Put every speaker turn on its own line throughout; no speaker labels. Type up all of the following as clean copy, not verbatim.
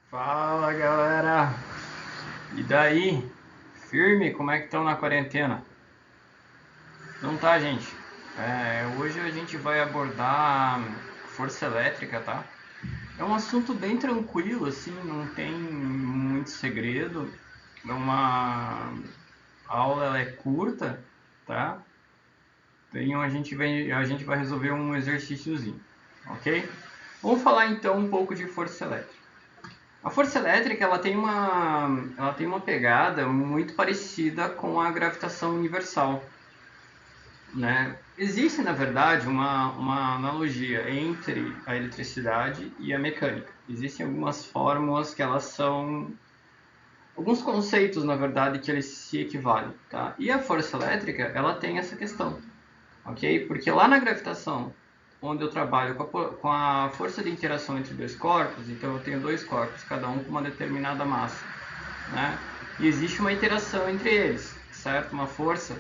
Fala galera, e daí? Firme? Como é que estão na quarentena? Então tá, gente. Hoje a gente vai abordar força elétrica, tá? É um assunto bem tranquilo, assim, não tem muito segredo. É uma a aula ela é curta, tá? Então a gente vai resolver um exercíciozinho, ok? Vamos falar então um pouco de força elétrica. A força elétrica ela tem uma pegada muito parecida com a gravitação universal, né? Existe, na verdade, uma analogia entre a eletricidade e a mecânica. Existem algumas fórmulas que elas são alguns conceitos, na verdade, que eles se equivalem, tá? E a força elétrica, ela tem essa questão, ok? Porque lá na gravitação, onde eu trabalho com a força de interação entre dois corpos, então eu tenho dois corpos, cada um com uma determinada massa, né? E existe uma interação entre eles, certo? Uma força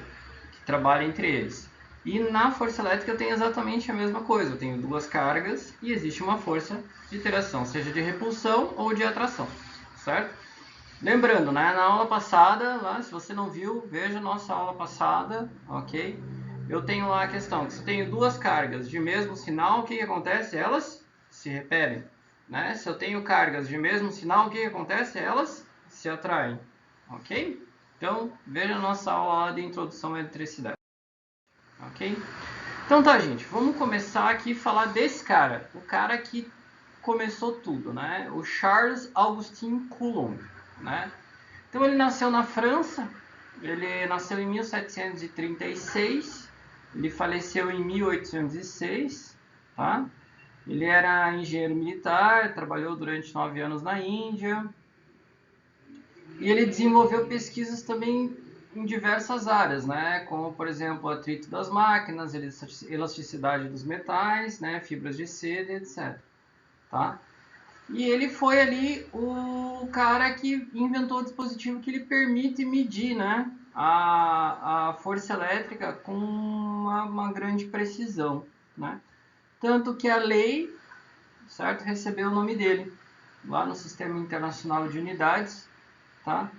que trabalha entre eles. E na força elétrica eu tenho exatamente a mesma coisa. Eu tenho duas cargas e existe uma força de interação, seja de repulsão ou de atração, certo? Lembrando, né, na aula passada, lá, se você não viu, veja a nossa aula passada, ok? Eu tenho lá a questão que se eu tenho duas cargas de mesmo sinal, o que acontece? Elas se repelem, né? Se eu tenho cargas de mesmo sinal, o que acontece? Elas se atraem, ok? Então, veja a nossa aula lá de introdução à eletricidade, ok? Então tá, gente, vamos começar aqui a falar desse cara, o cara que começou tudo, né? O Charles Augustin Coulomb, né? Então ele nasceu na França, ele nasceu em 1736, ele faleceu em 1806, tá? Ele era engenheiro militar, trabalhou durante 9 anos na Índia, e ele desenvolveu pesquisas também em diversas áreas, né? Como, por exemplo, o atrito das máquinas, elasticidade dos metais, né? Fibras de seda, etc. Tá? E ele foi ali o cara que inventou o dispositivo que ele permite medir, né, a força elétrica com uma grande precisão, né? Tanto que a lei, certo, recebeu o nome dele lá no Sistema Internacional de Unidades, tá?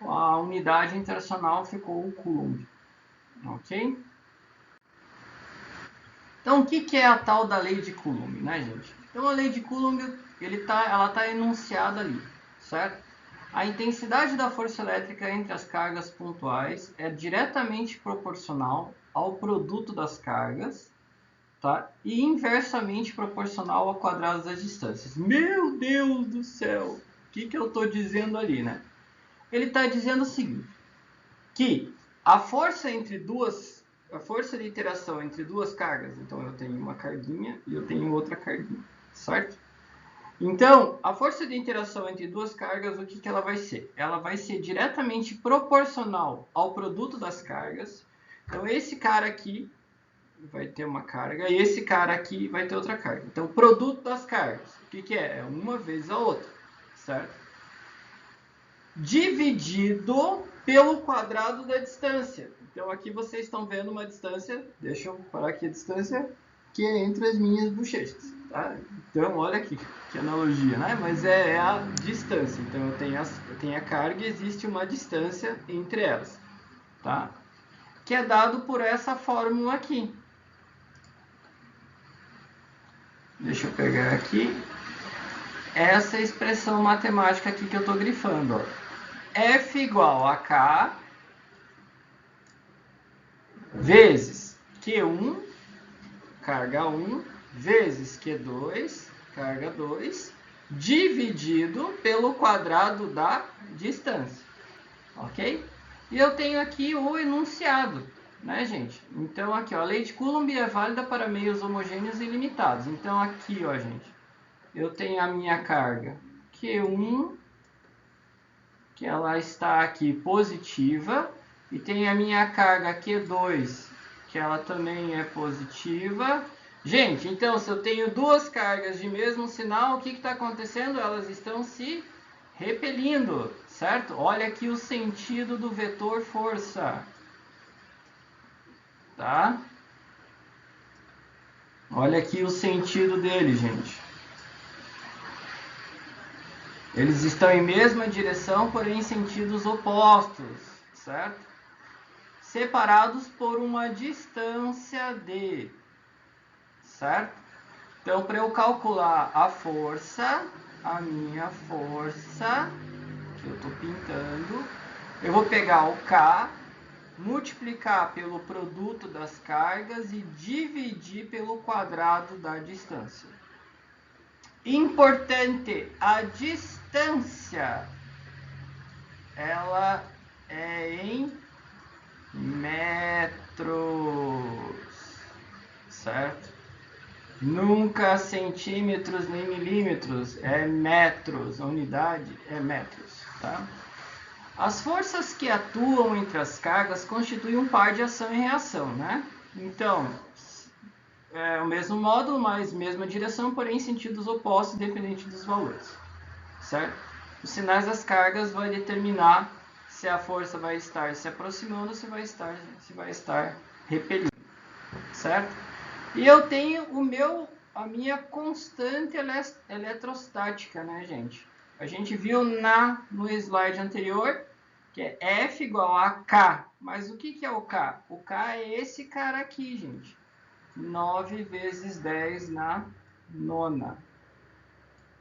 A unidade internacional ficou o Coulomb, ok? Então, o que é a tal da lei de Coulomb, né, gente? Então, a lei de Coulomb, ela está enunciada ali, certo? A intensidade da força elétrica entre as cargas pontuais é diretamente proporcional ao produto das cargas, tá? E inversamente proporcional ao quadrado das distâncias. Meu Deus do céu! O que eu estou dizendo ali, né? Ele está dizendo o seguinte, que a força de interação entre duas cargas, então eu tenho uma carguinha e eu tenho outra carguinha, certo? Então, a força de interação entre duas cargas, o que ela vai ser? Ela vai ser diretamente proporcional ao produto das cargas. Então, esse cara aqui vai ter uma carga e esse cara aqui vai ter outra carga. Então, o produto das cargas, o que é? É uma vezes a outra, certo? Dividido pelo quadrado da distância. Então aqui vocês estão vendo uma distância, deixa eu parar aqui a distância, que é entre as minhas bochechas. Tá? Então olha aqui, que analogia, né? Mas é a distância. Então eu tenho a carga e existe uma distância entre elas. Tá? Que é dado por essa fórmula aqui. Deixa eu pegar aqui. Essa expressão matemática aqui que eu estou grifando. Ó. F igual a K vezes Q1, carga 1, vezes Q2, carga 2, dividido pelo quadrado da distância, ok? E eu tenho aqui o enunciado, né, gente? Então, aqui, ó, a lei de Coulomb é válida para meios homogêneos e limitados. Então, aqui, ó, gente, eu tenho a minha carga Q1, que ela está aqui positiva, e tem a minha carga Q2, que ela também é positiva. Gente, então se eu tenho duas cargas de mesmo sinal, o que está acontecendo? Elas estão se repelindo, certo? Olha aqui o sentido do vetor força, tá? Olha aqui o sentido dele, gente. Eles estão em mesma direção, porém em sentidos opostos, certo? Separados por uma distância d, certo? Então, para eu calcular a força, a minha força, que eu estou pintando, eu vou pegar o K, multiplicar pelo produto das cargas e dividir pelo quadrado da distância. Importante, a distância, ela é em metros, certo? Nunca centímetros nem milímetros, é metros, a unidade é metros, tá? As forças que atuam entre as cargas constituem um par de ação e reação, né? Então, é o mesmo módulo, mas mesma direção, porém em sentidos opostos, independente dos valores, certo? Os sinais das cargas vão determinar se a força vai estar se aproximando ou se vai estar repelindo, certo? E eu tenho a minha constante eletrostática, né, gente? A gente viu no slide anterior que é F igual a K. Mas o que é o K? O K é esse cara aqui, gente. 9 vezes 10 na nona.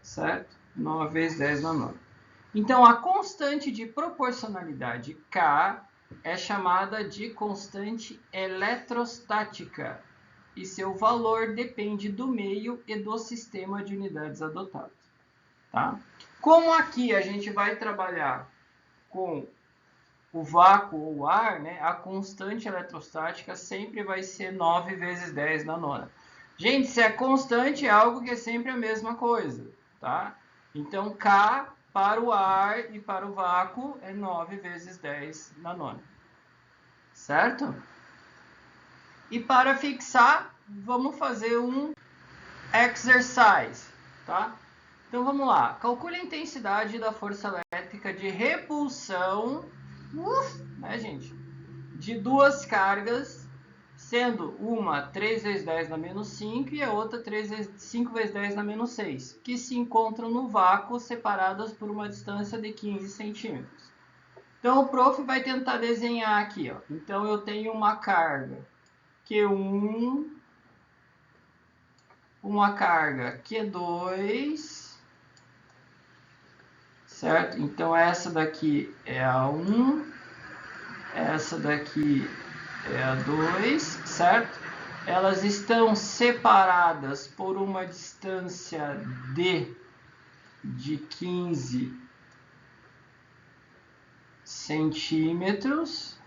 Certo? 9 vezes 10 na nona. Então, a constante de proporcionalidade K é chamada de constante eletrostática. E seu valor depende do meio e do sistema de unidades adotado. Tá? Como aqui a gente vai trabalhar com o vácuo ou o ar, né, a constante eletrostática sempre vai ser 9 vezes 10 na nona. Gente, se é constante, é algo que é sempre a mesma coisa. Tá? Então, K para o ar e para o vácuo é 9 vezes 10 na nona. Certo? E para fixar, vamos fazer um exercise, tá? Então vamos lá. Calcule a intensidade da força elétrica de repulsão, né, gente? De duas cargas, sendo uma 3 vezes 10 na menos 5 e a outra 5 vezes 10 na menos 6, que se encontram no vácuo separadas por uma distância de 15 centímetros. Então o prof vai tentar desenhar aqui, ó. Então eu tenho uma carga Q1, uma carga Q2, certo? Então essa daqui é a 1, essa daqui é a 2, certo? Elas estão separadas por uma distância de 15 centímetros,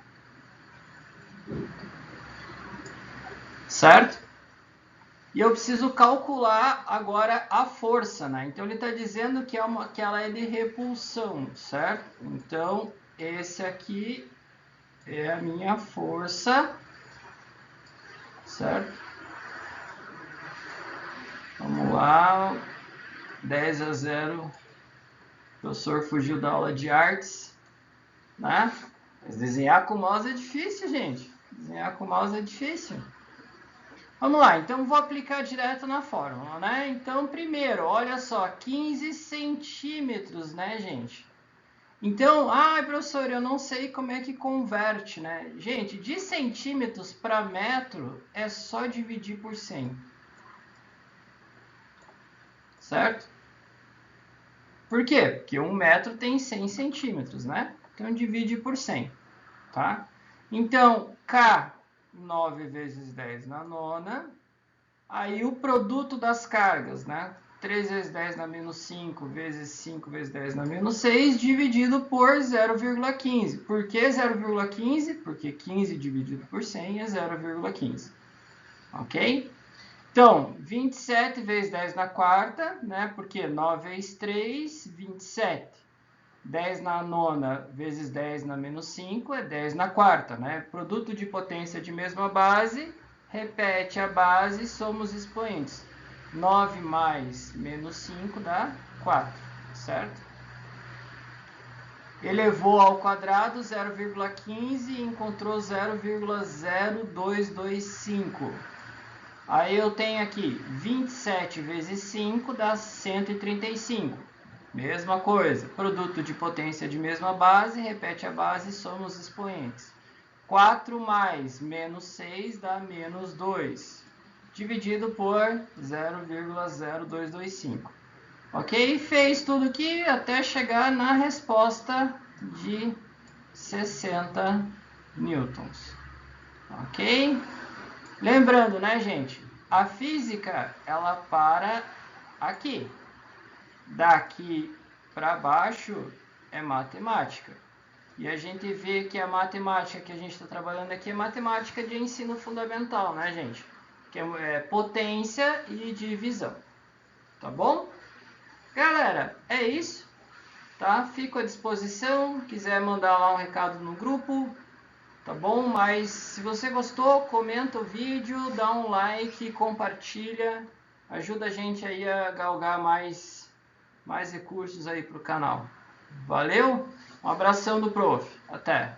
certo? E eu preciso calcular agora a força, né? Então ele está dizendo que ela é de repulsão, certo? Então esse aqui é a minha força, certo? Vamos lá, 10 a 0. O professor fugiu da aula de artes, né? Mas desenhar com mouse é difícil, gente. Desenhar com mouse é difícil. Vamos lá, então vou aplicar direto na fórmula, né? Então, primeiro, olha só, 15 centímetros, né, gente? Então, professor, eu não sei como é que converte, né? Gente, de centímetros para metro é só dividir por 100. Certo? Por quê? Porque 1 metro tem 100 centímetros, né? Então, divide por 100, tá? Então, K, 9 vezes 10 na nona. Aí, o produto das cargas, né? 3 vezes 10 na menos 5 vezes 5 vezes 10 na menos 6 dividido por 0,15. Por que 0,15? Porque 15 dividido por 100 é 0,15. Ok? Então, 27 vezes 10 na quarta, né? Porque 9 vezes 3, 27. 10 na nona vezes 10 na menos 5 é 10 na quarta, né? Produto de potência de mesma base, repete a base, somos expoentes. 9 mais menos 5 dá 4, certo? Elevou ao quadrado 0,15 e encontrou 0,0225. Aí eu tenho aqui 27 vezes 5 dá 135. Mesma coisa, produto de potência de mesma base, repete a base, soma os expoentes. 4 mais menos 6 dá menos 2, dividido por 0,0225. Ok? Fez tudo aqui até chegar na resposta de 60 newtons. Ok? Lembrando, né, gente? A física, ela para aqui. Daqui para baixo é matemática. E a gente vê que a matemática que a gente está trabalhando aqui é matemática de ensino fundamental, né, gente? Que é potência e divisão. Tá bom? Galera, é isso. Tá? Fico à disposição. Quiser mandar lá um recado no grupo, tá bom? Mas se você gostou, comenta o vídeo, dá um like, compartilha. Ajuda a gente aí a galgar mais recursos aí para o canal. Valeu? Um abração do prof. Até!